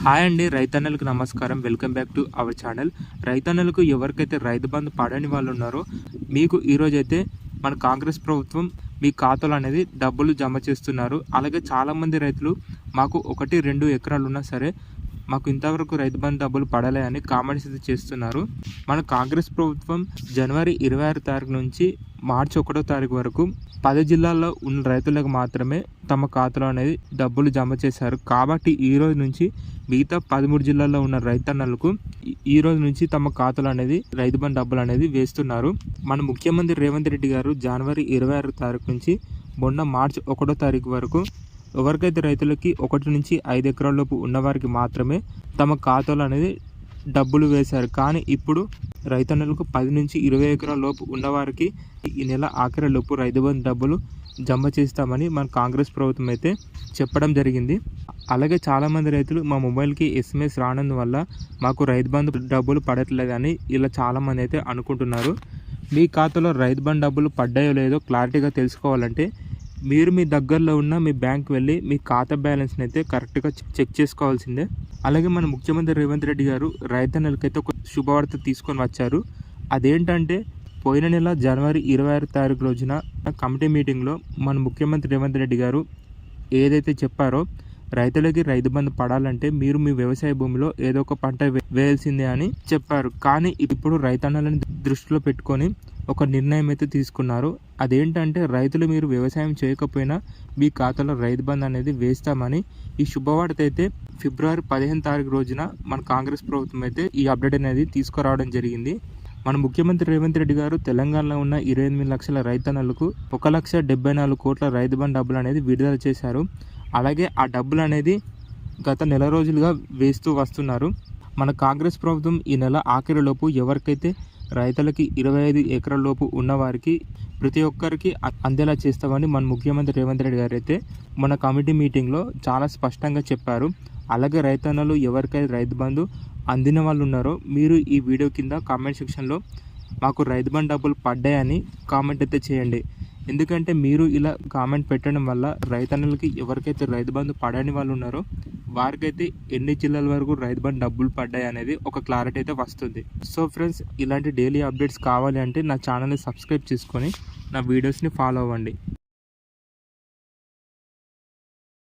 Hi అండి, రైతన్నలకు నమస్కారం. Welcome back to our channel. రైతన్నలకు ఎవరికైతే రైతు బంధు పడని వాళ్ళు ఉన్నారో మీకు ఈరోజైతే మన కాంగ్రెస్ ప్రభుత్వం మీ ఖాతాలో అనేది డబ్బులు జమ చేస్తున్నారు. అలాగే చాలామంది రైతులు మాకు 1-2 ఎకరాలు ఉన్నా సరే మాకు ఇంతవరకు రైతు బంధు డబ్బులు పడలే అని కామెంట్స్ అయితే చేస్తున్నారు. మన కాంగ్రెస్ ప్రభుత్వం జనవరి 26 తారీఖు నుంచి మార్చి 1వ తారీఖు వరకు 10 జిల్లాల్లో ఉన్న రైతులకు మాత్రమే తమ ఖాతాలో అనేది డబ్బులు జమ చేశారు. కాబట్టి ఈ రోజు నుంచి మిగతా 13 జిల్లాల్లో ఉన్న రైతన్నలకు ఈ రోజు నుంచి తమ ఖాతాలో అనేది రైతు బంధు డబ్బులు అనేది వేస్తున్నారు. మన ముఖ్యమంత్రి రేవంత్ రెడ్డి గారు జనవరి 26 తారీఖు నుంచి మొన్న మార్చి 1వ తారీఖు వరకు ఎవరికైతే రైతులకి 1 నుంచి 5 ఎకరాల లోపు ఉన్నవారికి మాత్రమే తమ ఖాతాలో అనేది డబ్బులు వేశారు. కానీ ఇప్పుడు రైతన్నలకు 10 నుంచి 20 ఎకరాల లోపు ఉన్నవారికి ఈ నెల ఆఖరి లోపు రైతు బంధు డబ్బులు జమ చేస్తామని మన కాంగ్రెస్ ప్రభుత్వం అయితే చెప్పడం జరిగింది. అలాగే చాలామంది రైతులు మా మొబైల్కి SMS రానందువల్ల మాకు రైతు బంధు డబ్బులు పడట్లేదని ఇలా చాలామంది అయితే అనుకుంటున్నారు. మీ ఖాతాలో రైతు బంధు డబ్బులు పడ్డాయో లేదో క్లారిటీగా తెలుసుకోవాలంటే మీరు మీ దగ్గరలో ఉన్న మీ బ్యాంక్ వెళ్ళి మీ ఖాతా బ్యాలెన్స్ని అయితే కరెక్ట్గా చెక్ చేసుకోవాల్సిందే. అలాగే మన ముఖ్యమంత్రి రేవంత్ రెడ్డి గారు రైతన్నలకైతే ఒక శుభవార్త తీసుకొని వచ్చారు. అదేంటంటే పోయిన నెల జనవరి 26 తారీఖు రోజున కమిటీ మీటింగ్లో మన ముఖ్యమంత్రి రేవంత్ రెడ్డి గారు ఏదైతే చెప్పారో రైతులకి రైతు బంధు పడాలంటే మీరు మీ వ్యవసాయ భూమిలో ఏదో ఒక పంట వేయాల్సిందే అని చెప్పారు. కానీ ఇప్పుడు రైతన్నలను దృష్టిలో పెట్టుకొని ఒక నిర్ణయం అయితే తీసుకున్నారు. అదేంటంటే రైతులు మీరు వ్యవసాయం చేయకపోయినా మీ ఖాతాలో రైతు బంధు అనేది వేస్తామని ఈ శుభవార్త అయితే ఫిబ్రవరి 15 తారీఖు రోజున మన కాంగ్రెస్ ప్రభుత్వం అయితే ఈ అప్డేట్ అనేది తీసుకురావడం జరిగింది. మన ముఖ్యమంత్రి రేవంత్ రెడ్డి గారు తెలంగాణలో ఉన్న 28 లక్షల రైతన్నలకు 1,74 కోట్ల రైతు బంధు డబ్బులు అనేది విడుదల చేశారు. అలాగే ఆ డబ్బులు అనేది గత నెల రోజులుగా వేస్తూ వస్తున్నారు. మన కాంగ్రెస్ ప్రభుత్వం ఈ నెల ఆఖరిలోపు ఎవరికైతే రైతులకి 25 ఎకరాల లోపు ఉన్నవారికి ప్రతి ఒక్కరికి అందేలా చేస్తామని మన ముఖ్యమంత్రి రేవంత్ రెడ్డి గారు అయితే మన కమిటీ మీటింగ్లో చాలా స్పష్టంగా చెప్పారు. అలాగే రైతన్నలు ఎవరికైతే రైతు బంధు అందిన వాళ్ళు ఉన్నారో మీరు ఈ వీడియో కింద కామెంట్ సెక్షన్లో మాకు రైతు బంధు డబ్బులు పడ్డాయని కామెంట్ అయితే చేయండి. ఎందుకంటే మీరు ఇలా కామెంట్ పెట్టడం వల్ల రైతన్నలకి ఎవరికైతే రైతు బంధు పడని వాళ్ళు ఉన్నారో వారికైతే ఎన్ని జిల్లాల వరకు రైతు బంధు డబ్బులు పడ్డాయి అనేది ఒక క్లారిటీ అయితే వస్తుంది. సో ఫ్రెండ్స్, ఇలాంటి డైలీ అప్డేట్స్ కావాలి అంటే నా ఛానల్ని సబ్స్క్రైబ్ చేసుకొని నా వీడియోస్ని ఫాలో అవ్వండి.